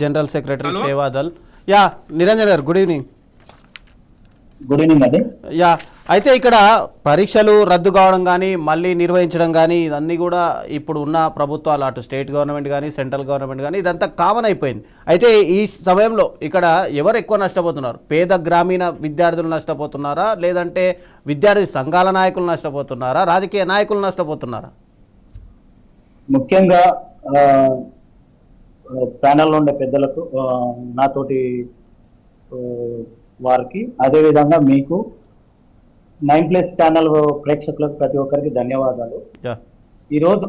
General secretary Seva Dal. Yeah Niranjan గారు, good evening. Good evening అండి. Yeah, అయితే ఇక్కడ పరీక్షలు రద్దు కావడం కానీ మళ్ళీ నిర్వహించడం కానీ ఇదన్నీ కూడా ఇప్పుడు ఉన్న ప్రభుత్వాలు, అటు స్టేట్ గవర్నమెంట్ కానీ సెంట్రల్ గవర్నమెంట్ కానీ ఇదంతా కామన్ అయిపోయింది. అయితే ఈ సమయంలో ఇక్కడ ఎవరు ఎక్కువ నష్టపోతున్నారు? పేద గ్రామీణ విద్యార్థులు నష్టపోతున్నారా, లేదంటే విద్యార్థి సంఘాల నాయకులు నష్టపోతున్నారా, రాజకీయ నాయకులు నష్టపోతున్నారా? ముఖ్యంగా ప్యానెల్లో ఉండే పెద్దలకు, నాతోటి వారికి, అదేవిధంగా మీకు 9+ ఛానల్ ప్రేక్షకులకు ప్రతి ఒక్కరికి ధన్యవాదాలు. ఈరోజు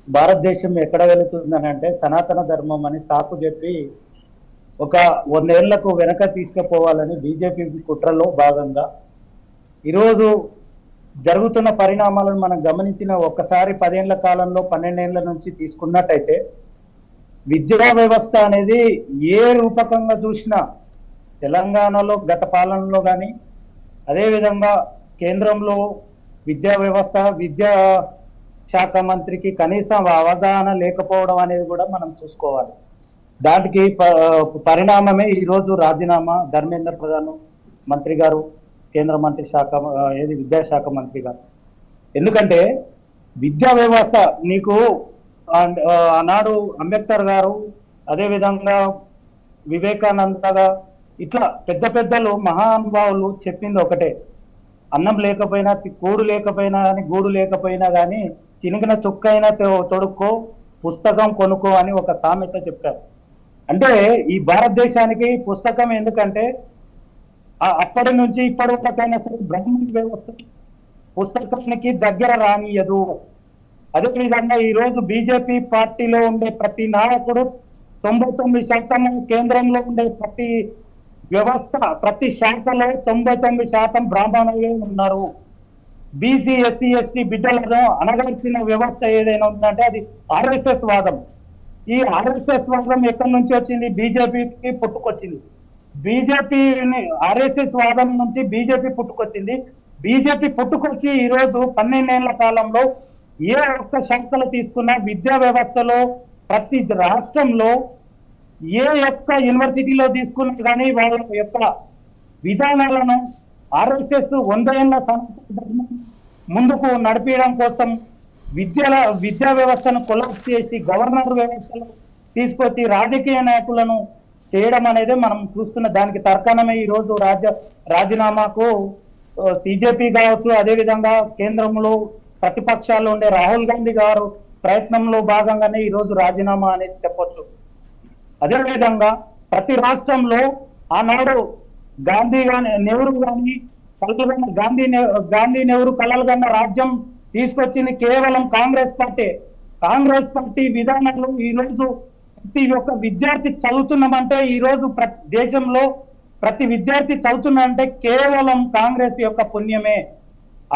భారతదేశం ఎక్కడ వెళుతుందని అంటే సనాతన ధర్మం అని సాకు చెప్పి ఒక 100 ఏళ్లకు వెనక తీసుకుపోవాలని బీజేపీ కుట్రలో భాగంగా ఈరోజు జరుగుతున్న పరిణామాలను మనం గమనించిన ఒక్కసారి 10 ఏళ్ల కాలంలో 12 ఏళ్ల నుంచి తీసుకున్నట్టయితే విద్యా వ్యవస్థ అనేది ఏ రూపకంగా చూసినా తెలంగాణలో గత పాలనలో కానీ, అదేవిధంగా కేంద్రంలో విద్యా వ్యవస్థ, విద్యా శాఖ మంత్రికి కనీసం అవగాహన లేకపోవడం అనేది కూడా మనం చూసుకోవాలి. దానికి పరిణామమే ఈరోజు రాజీనామా ధర్మేంద్ర ప్రధాన్ మంత్రి గారు, కేంద్ర మంత్రి శాఖ విద్యాశాఖ మంత్రి గారు. ఎందుకంటే విద్యా వ్యవస్థ నీకు ఆనాడు అంబేద్కర్ గారు, అదేవిధంగా వివేకానంద, ఇట్లా పెద్ద పెద్దలు మహానుభావులు చెప్పింది ఒకటే, అన్నం లేకపోయినా కూడు లేకపోయినా కానీ గూడు లేకపోయినా కానీ చినిగిన చుక్కైనా తొడుక్కో, పుస్తకం కొనుక్కో అని ఒక సామెత చెప్పారు. అంటే ఈ భారతదేశానికి పుస్తకం ఎందుకంటే అప్పటి నుంచి ఇప్పటి వరకైనా సరే బ్రాహ్మణ వ్యవస్థ పుస్తకానికి దగ్గర రానియదు. అదేవిధంగా ఈరోజు బీజేపీ పార్టీలో ఉండే ప్రతి నాయకుడు 99% కేంద్రంలో ఉండే ప్రతి వ్యవస్థ, ప్రతి శాఖలో 99% బ్రాహ్మణులే ఉన్నారు. బీసీ, ఎస్సీ, ఎస్టీ బిడ్డలను అనగర్చిన వ్యవస్థ ఏదైనా ఉందంటే అది ఆర్ఎస్ఎస్ వాదం. ఈ ఆర్ఎస్ఎస్ వాదం ఎక్కడి నుంచి వచ్చింది? బీజేపీకి పుట్టుకొచ్చింది. ఆర్ఎస్ఎస్ వాదం నుంచి బీజేపీ పుట్టుకొచ్చింది. బీజేపీ పుట్టుకొచ్చి ఈరోజు 12 ఏళ్ల కాలంలో ఏ ఒక్క శాఖలు తీసుకున్నా విద్యా వ్యవస్థలో ప్రతి రాష్ట్రంలో ఏ ఒక్క యూనివర్సిటీలో తీసుకున్నా కానీ వాళ్ళ యొక్క విధానాలను ఆర్ఎస్ఎస్ 100 ఏళ్ల ముందుకు నడిపించడం కోసం విద్యా వ్యవస్థను కొలాప్స్ చేసి గవర్నర్ వ్యవస్థను తీసుకొచ్చి రాజకీయ నాయకులను చేయడం అనేది మనం చూస్తున్న దానికి తర్కణమే ఈరోజు రాజీనామాకు సిజేపీ కావచ్చు, అదేవిధంగా కేంద్రంలో ప్రతిపక్షాల్లో ఉండే రాహుల్ గాంధీ గారు ప్రయత్నంలో భాగంగానే ఈరోజు రాజీనామా అనేది చెప్పొచ్చు. అదేవిధంగా ప్రతి రాష్ట్రంలో ఆనాడు గాంధీ గాని, నెహ్రూ గాని కలలుగన్న గాంధీ నెహ్రూ కలలుగన్న రాజ్యం తీసుకొచ్చింది కేవలం కాంగ్రెస్ పార్టీ. కాంగ్రెస్ పార్టీ విధానాలు ఈరోజు ప్రతి ఒక్క విద్యార్థి చదువుతున్నామంటే, ఈరోజు దేశంలో ప్రతి విద్యార్థి చదువుతున్నామంటే కేవలం కాంగ్రెస్ యొక్క పుణ్యమే.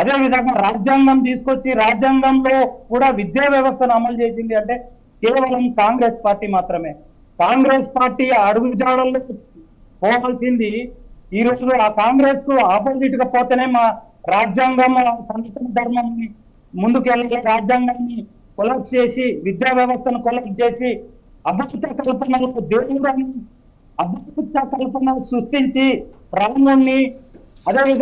అదేవిధంగా రాజ్యాంగం తీసుకొచ్చి రాజ్యాంగంలో కూడా విద్యా వ్యవస్థను అమలు చేసింది అంటే కేవలం కాంగ్రెస్ పార్టీ మాత్రమే. కాంగ్రెస్ పార్టీ అడుగుజాడల్లో పోవాల్సింది ఈరోజు ఆ కాంగ్రెస్ కు ఆపోజిట్ గా పోతేనే మా రాజ్యాంగం, సనాతన ధర్మం ముందుకెళ్ళి రాజ్యాంగాన్ని కొలాప్స్ చేసి విద్యా వ్యవస్థను కొలాప్స్ చేసి అభద్రత కల్పనలకు దేవుడని అభద్రత కల్పన సృష్టించి రాముణ్ణి, అదేవిధంగా